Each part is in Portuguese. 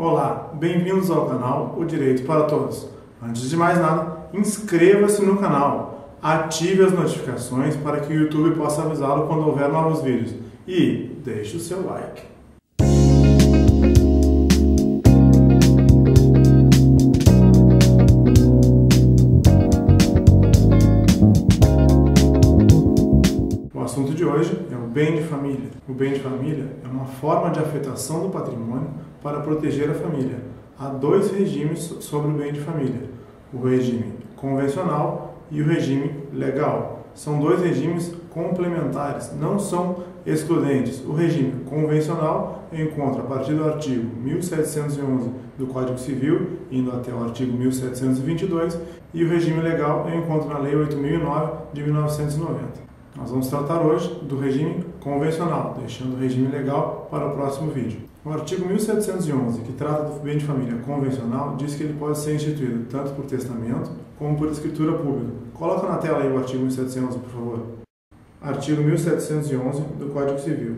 Olá, bem-vindos ao canal O Direito para Todos. Antes de mais nada, inscreva-se no canal, ative as notificações para que o YouTube possa avisá-lo quando houver novos vídeos e deixe o seu like. O assunto de hoje é o bem de família. O bem de família é uma forma de afetação do patrimônio para proteger a família. Há dois regimes sobre o bem de família: o regime convencional e o regime legal. São dois regimes complementares, não são excludentes. O regime convencional eu encontro a partir do artigo 1711 do Código Civil, indo até o artigo 1722, e o regime legal eu encontro na Lei 8.009 de 1990. Nós vamos tratar hoje do regime convencional, deixando o regime legal para o próximo vídeo. O artigo 1711, que trata do bem de família convencional, diz que ele pode ser instituído tanto por testamento como por escritura pública. Coloca na tela aí o artigo 1711, por favor. Artigo 1711 do Código Civil.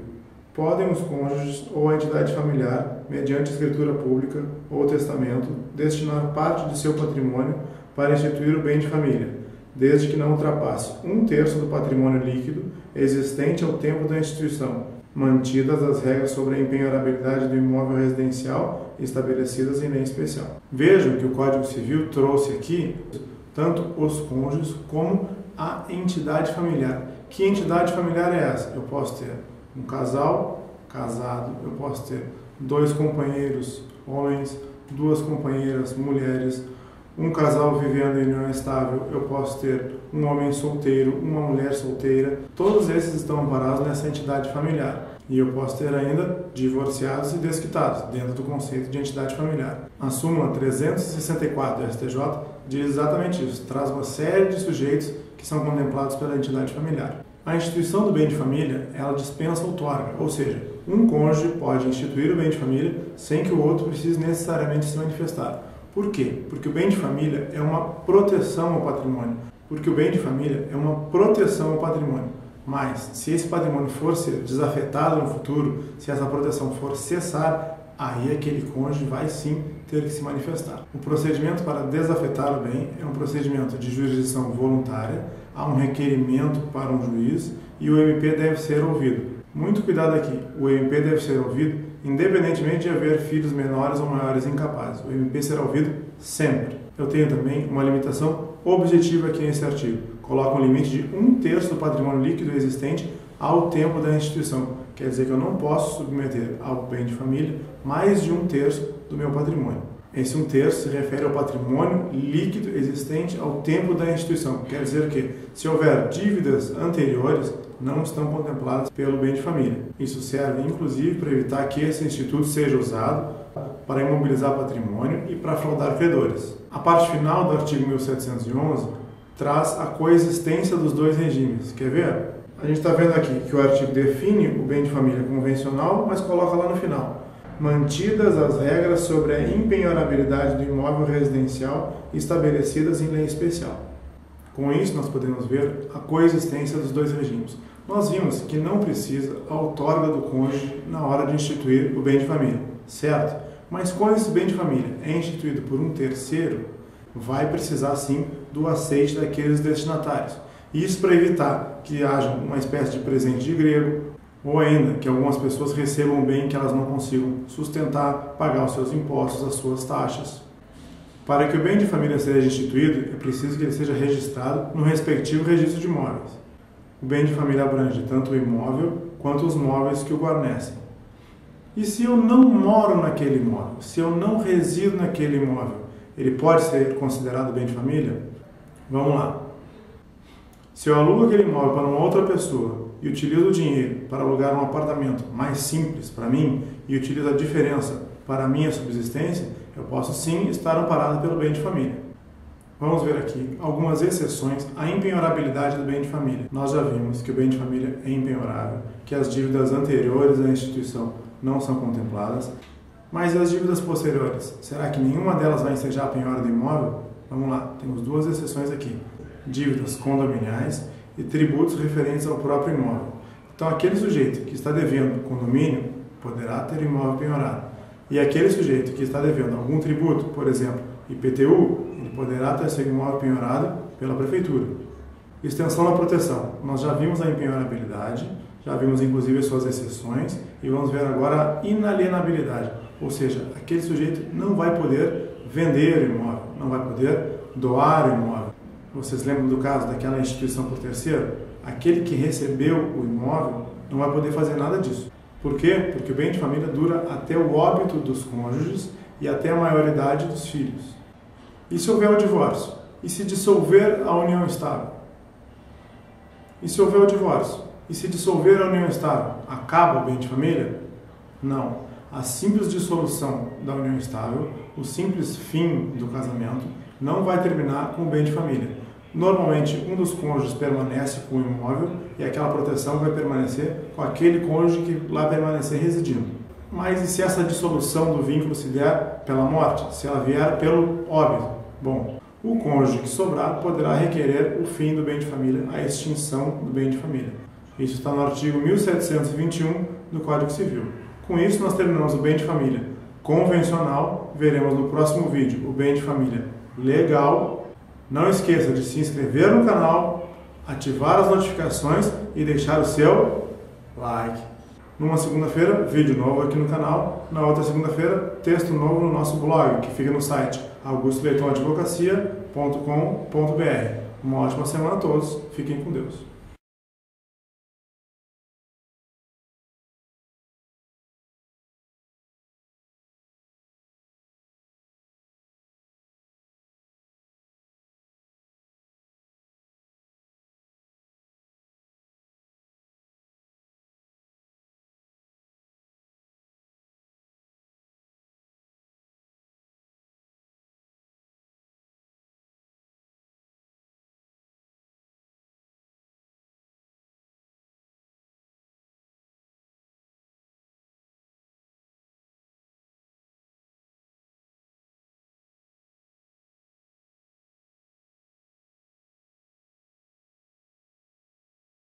Podem os cônjuges ou a entidade familiar, mediante escritura pública ou testamento, destinar parte de seu patrimônio para instituir o bem de família, desde que não ultrapasse 1/3 do patrimônio líquido existente ao tempo da instituição, mantidas as regras sobre a empenhorabilidade do imóvel residencial estabelecidas em lei especial. Vejam que o Código Civil trouxe aqui tanto os cônjuges como a entidade familiar. Que entidade familiar é essa? Eu posso ter um casal casado, eu posso ter dois companheiros homens, duas companheiras mulheres, um casal vivendo em união estável, eu posso ter um homem solteiro, uma mulher solteira. Todos esses estão amparados nessa entidade familiar. E eu posso ter ainda divorciados e desquitados, dentro do conceito de entidade familiar. A súmula 364 do STJ diz exatamente isso, traz uma série de sujeitos que são contemplados pela entidade familiar. A instituição do bem de família, ela dispensa outorga, ou seja, um cônjuge pode instituir o bem de família sem que o outro precise necessariamente se manifestar. Por quê? Porque o bem de família é uma proteção ao patrimônio. Porque o bem de família é uma proteção ao patrimônio. Mas, se esse patrimônio for ser desafetado no futuro, se essa proteção for cessar, aí aquele cônjuge vai sim ter que se manifestar. O procedimento para desafetar o bem é um procedimento de jurisdição voluntária, há um requerimento para um juiz e o MP deve ser ouvido. Muito cuidado aqui, o MP deve ser ouvido independentemente de haver filhos menores ou maiores incapazes. O MP será ouvido sempre. Eu tenho também uma limitação objetiva aqui nesse artigo. Coloca um limite de 1/3 do patrimônio líquido existente ao tempo da instituição. Quer dizer que eu não posso submeter ao bem de família mais de 1/3 do meu patrimônio. Esse 1/3 se refere ao patrimônio líquido existente ao tempo da instituição. Quer dizer que, se houver dívidas anteriores, não estão contempladas pelo bem de família. Isso serve, inclusive, para evitar que esse instituto seja usado para imobilizar patrimônio e para fraudar credores. A parte final do artigo 1711 traz a coexistência dos dois regimes. Quer ver? A gente está vendo aqui que o artigo define o bem de família convencional, mas coloca lá no final: mantidas as regras sobre a empenhorabilidade do imóvel residencial estabelecidas em lei especial. Com isso, nós podemos ver a coexistência dos dois regimes. Nós vimos que não precisa a outorga do cônjuge na hora de instituir o bem de família, certo? Mas quando esse bem de família é instituído por um terceiro, vai precisar sim do aceite daqueles destinatários. Isso para evitar que haja uma espécie de presente de grego, ou ainda que algumas pessoas recebam um bem que elas não consigam sustentar, pagar os seus impostos, as suas taxas. Para que o bem de família seja instituído, é preciso que ele seja registrado no respectivo registro de imóveis. O bem de família abrange tanto o imóvel quanto os móveis que o guarnecem. E se eu não moro naquele imóvel, se eu não resido naquele imóvel, ele pode ser considerado bem de família? Vamos lá. Se eu alugo aquele imóvel para uma outra pessoa e utilizo o dinheiro para alugar um apartamento mais simples para mim e utilizo a diferença para a minha subsistência, eu posso sim estar amparado pelo bem de família. Vamos ver aqui algumas exceções à empenhorabilidade do bem de família. Nós já vimos que o bem de família é empenhorável, que as dívidas anteriores à instituição não são contempladas, mas as dívidas posteriores, será que nenhuma delas vai ensejar a penhora do imóvel? Vamos lá, temos duas exceções aqui: dívidas condominiais e tributos referentes ao próprio imóvel. Então, aquele sujeito que está devendo condomínio poderá ter imóvel penhorado. E aquele sujeito que está devendo algum tributo, por exemplo, IPTU, ele poderá ter seu imóvel penhorado pela prefeitura. Extensão da proteção. Nós já vimos a impenhorabilidade, já vimos inclusive as suas exceções e vamos ver agora a inalienabilidade, ou seja, aquele sujeito não vai poder vender o imóvel, não vai poder doar o imóvel. Vocês lembram do caso daquela instituição por terceiro? Aquele que recebeu o imóvel não vai poder fazer nada disso. Por quê? Porque o bem de família dura até o óbito dos cônjuges e até a maioridade dos filhos. E se houver o divórcio? E se dissolver a união estável? E se houver o divórcio? E se dissolver a união estável? Acaba o bem de família? Não. A simples dissolução da união estável, o simples fim do casamento, não vai terminar com o bem de família. Normalmente, um dos cônjuges permanece com o imóvel e aquela proteção vai permanecer com aquele cônjuge que lá permanecer residindo. Mas e se essa dissolução do vínculo se der pela morte? Se ela vier pelo óbito? Bom, o cônjuge que sobrar poderá requerer o fim do bem de família, a extinção do bem de família. Isso está no artigo 1721 do Código Civil. Com isso, nós terminamos o bem de família convencional. Veremos no próximo vídeo o bem de família legal. Não esqueça de se inscrever no canal, ativar as notificações e deixar o seu like. Numa segunda-feira, vídeo novo aqui no canal. Na outra segunda-feira, texto novo no nosso blog, que fica no site augustoleitomadvocacia.com.br. Uma ótima semana a todos. Fiquem com Deus.